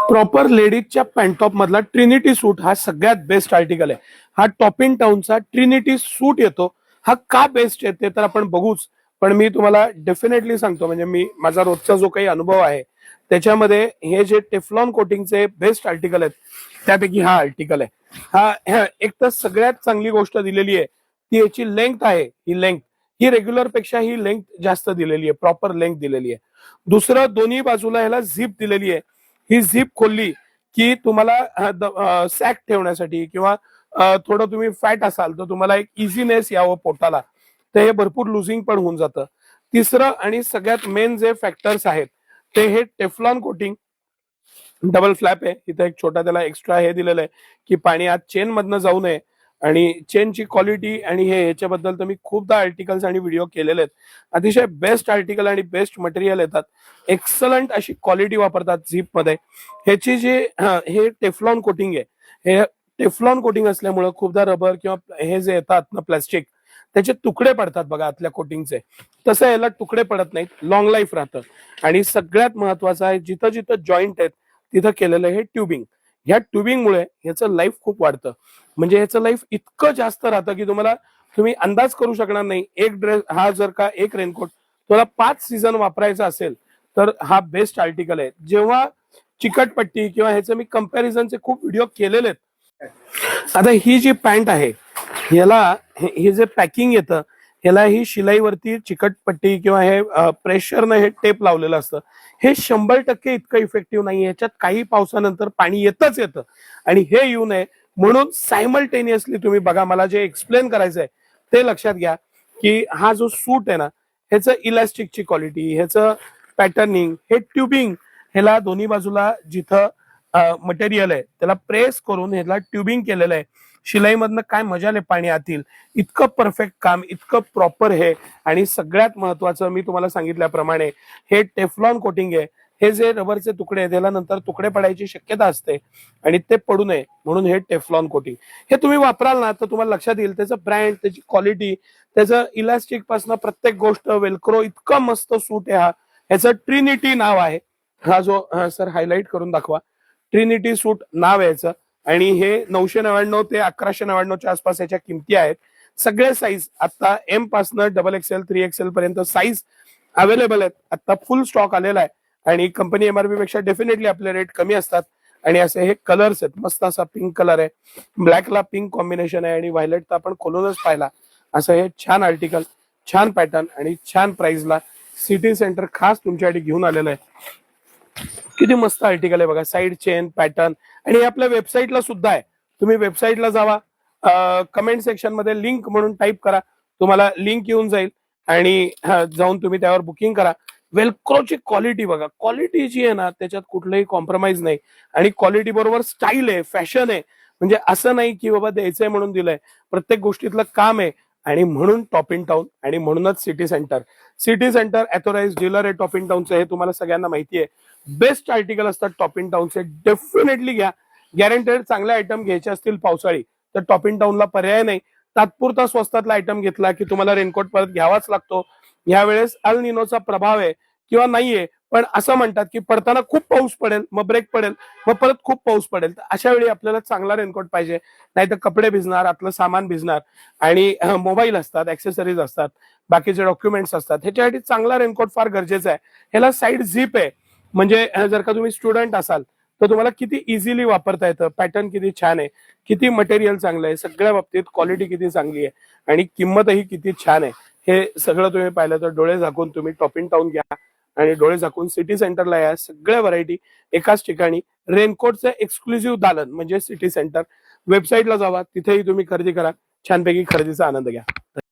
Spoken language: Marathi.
प्रॉपर लेडीजच्या पॅन्टॉप मधला ट्रिनिटी सूट हा सगळ्यात बेस्ट आर्टिकल आहे. हा टॉप इन टाउनचा ट्रिनिटी सूट येतो. हा का बेस्ट आहे ते तर आपण बघूच, पण मी तुम्हाला डेफिनेटली सांगतो, म्हणजे मी माझा रोजचा जो काही अनुभव आहे त्याच्यामध्ये हे जे टेफ्लॉन कोटिंगचे बेस्ट आर्टिकल आहेत त्यापैकी हा आर्टिकल आहे. एक तर सगळ्यात चांगली गोष्ट दिलेली आहे ती याची लेंथ आहे. ही रेग्युलर पेक्षा ही लेंथ जास्त दिलेली आहे, प्रॉपर लेंथ दिलेली आहे. दुसरं, दोन्ही बाजूला ह्याला झिप दिलेली आहे. ही झिप खोलली की तुम्हाला सॅक ठेवण्यासाठी किंवा थोडं तुम्ही फॅट असाल तर तुम्हाला एक इझीनेस यावं पोटाला, तर हे भरपूर लुझिंग पण होऊन जातं. तिसरं आणि सगळ्यात मेन जे फॅक्टर्स आहेत ते हे टेफ्लॉन कोटिंग डबल फ्लॅप आहे. इथं एक छोटा त्याला एक्स्ट्रा हे दिलेलं आहे की पाणी आत चेन मधनं जाऊ नये. आणि चेनची क्वालिटी आणि हे ह्याच्याबद्दल तर मी खूपदा आर्टिकल्स आणि व्हिडिओ केलेले आहेत. अतिशय बेस्ट आर्टिकल आणि बेस्ट मटेरियल येतात. एक्सलंट अशी क्वालिटी वापरतात झिप मध्ये. ह्याची जे हे टेफ्लॉन कोटिंग आहे, हे टेफ्लॉन कोटिंग असल्यामुळं खूपदा रबर किंवा हे जे येतात ना प्लास्टिक, त्याचे तुकडे पडतात बघा आतल्या कोटिंगचे. तसं याला तुकडे पडत नाहीत, लॉंग लाईफ राहतं. आणि सगळ्यात महत्वाचं आहे, जिथं जिथं जॉईंट आहेत तिथं केलेलं हे ट्युबिंग. ह्या ट्युबिंगमुळे ह्याचं लाईफ खूप वाढतं. म्हणजे ह्याचं लाईफ इतकं जास्त राहतं की तुम्ही अंदाज करू शकणार नाही. एक ड्रेस हा जर का एक रेनकोट तुम्हाला 5 सीझन वापरायचा असेल तर हा बेस्ट आर्टिकल आहे. जेव्हा चिकटपट्टी किंवा ह्याचे मी कंपॅरिझनचे खूप व्हिडिओ केलेले आहेत. आता ही जी पॅन्ट आहे याला हे जे पॅकिंग येतं ह्याला ही शिलाईवरती चिकटपट्टी किंवा हे प्रेशरनं हे टेप लावलेलं असतं. हे 100% इतकं इफेक्टिव्ह नाही. याच्यात काही पावसानंतर पाणी येतं आणि हे येऊ नये म्हणून सायमल्टेनियसली तुम्ही बघा, मला जे एक्सप्लेन करायचंय ते लक्षात घ्या की हा जो सूट आहे ना ह्याचं इलास्टिकची क्वालिटी, ह्याचं पॅटर्निंग, हे ट्युबिंग, ह्याला दोन्ही बाजूला जिथं मटेरियल आहे त्याला प्रेस करून ह्याला ट्युबिंग केलेलं आहे. शिलाईमधनं काय मजाले पाणी आतील, इतकं परफेक्ट काम, इतकं प्रॉपर हे. आणि सगळ्यात महत्वाचं मी तुम्हाला सांगितल्याप्रमाणे हे टेफ्लॉन कोटिंग आहे. हे जे रबरचे तुकडे आहेत त्याला नंतर तुकडे पडायची शक्यता असते आणि ते पडू नये म्हणून हे टेफ्लॉन कोटिंग हे तुम्ही वापराल ना तर तुम्हाला लक्षात येईल त्याचं ब्रँड, त्याची क्वालिटी, त्याचं इलास्टिक पासून प्रत्येक गोष्ट, वेलक्रो, इतकं मस्त सूट आहे हा. ह्याचं ट्रिनिटी नाव आहे. हा जो सर हायलाइट करून दाखवा, ट्रिनिटी सूट नाव आहे याचं. आणि हे 999 ते 1199च्या आसपास याच्या किमती आहेत. सगळे साईज आता एम पासनं XXL 3XL पर्यंत साईज अवेलेबल आहेत. आता फुल स्टॉक आलेला आहे आणि कंपनी एमआरपी पेक्षा डेफिनेटली आपले रेट कमी असतात. आणि असे हे कलर्स आहेत, मस्त असा पिंक कलर आहे, ब्लॅकला पिंक कॉम्बिनेशन आहे आणि व्हायलेट तर आपण खोलूनच पाहिला. असं हे छान आर्टिकल, छान पॅटर्न आणि छान प्राइसला सिटी सेंटर खास तुमच्यासाठी घेऊन आलेलं आहे. किती मस्त आर्टिकल आहे बघा, साईड चेन पॅटर्न. आणि हे आपल्या वेबसाईटला सुद्धा आहे. तुम्ही वेबसाईटला जावा, कमेंट सेक्शन मध्ये लिंक म्हणून टाईप करा, तुम्हाला लिंक येऊन जाईल आणि जाऊन तुम्ही त्यावर बुकिंग करा. वेलक्रोची क्वालिटी बघा, क्वालिटी जी आहे ना त्याच्यात कुठलंही कॉम्प्रोमाइज नाही. आणि क्वालिटी बरोबर स्टाईल आहे, फॅशन आहे. म्हणजे असं नाही की बाबा द्यायचंय म्हणून दिलंय, प्रत्येक गोष्टीतलं काम आहे. आणि म्हणून टॉप इन टाउन आणि म्हणूनच सिटी सेंटर अथोराइज डीलर आहे टॉप इन टाउनचं, हे तुम्हाला सगळ्यांना माहिती आहे. बेस्ट आर्टिकल असतात टॉप इन टाउनचे, डेफिनेटली घ्या. गॅरंटेड चांगले आयटम घ्यायचे असतील पावसाळी तर टॉप इन टाउनला पर्याय नाही. तात्पुरता स्वस्तातला आयटम घेतला की तुम्हाला रेनकोट परत घ्यावाच लागतो. यावेळेस अल निनोचा प्रभाव आहे किंवा नाहीये, पण असं म्हणतात की पडताना खूप पाऊस पडेल, मग ब्रेक पडेल, मग परत खूप पाऊस पडेल. तर अशा वेळी आपल्याला चांगला रेनकोट पाहिजे, नाहीतर कपडे भिजणार, आपलं सामान भिजणार. आणि मोबाईल असतात, ऍक्सेसरीज असतात, बाकीचे डॉक्युमेंट्स असतात, ह्याच्यासाठी चांगला रेनकोट फार गरजेचा आहे. ह्याला साईड झिप आहे, म्हणजे जर का तुम्ही स्टुडंट असाल तर तुम्हाला किती इझिली वापरता येतं. पॅटर्न किती छान आहे, किती मटेरियल चांगलं आहे, सगळ्या बाबतीत क्वालिटी किती चांगली आहे आणि किंमतही किती छान आहे. हे सगळं तुम्ही पाहिलं तर डोळे झाकून तुम्ही टॉप इन टाउन घ्या आणि डोळे झाकून सिटी सेंटरला या. सगळ्या व्हरायटी एकाच ठिकाणी. रेनकोटचं एक्सक्लुझिव्ह दालन म्हणजे सिटी सेंटर. वेबसाईटला जावा, तिथेही तुम्ही खरेदी करा, छानपैकी खरेदीचा आनंद घ्या.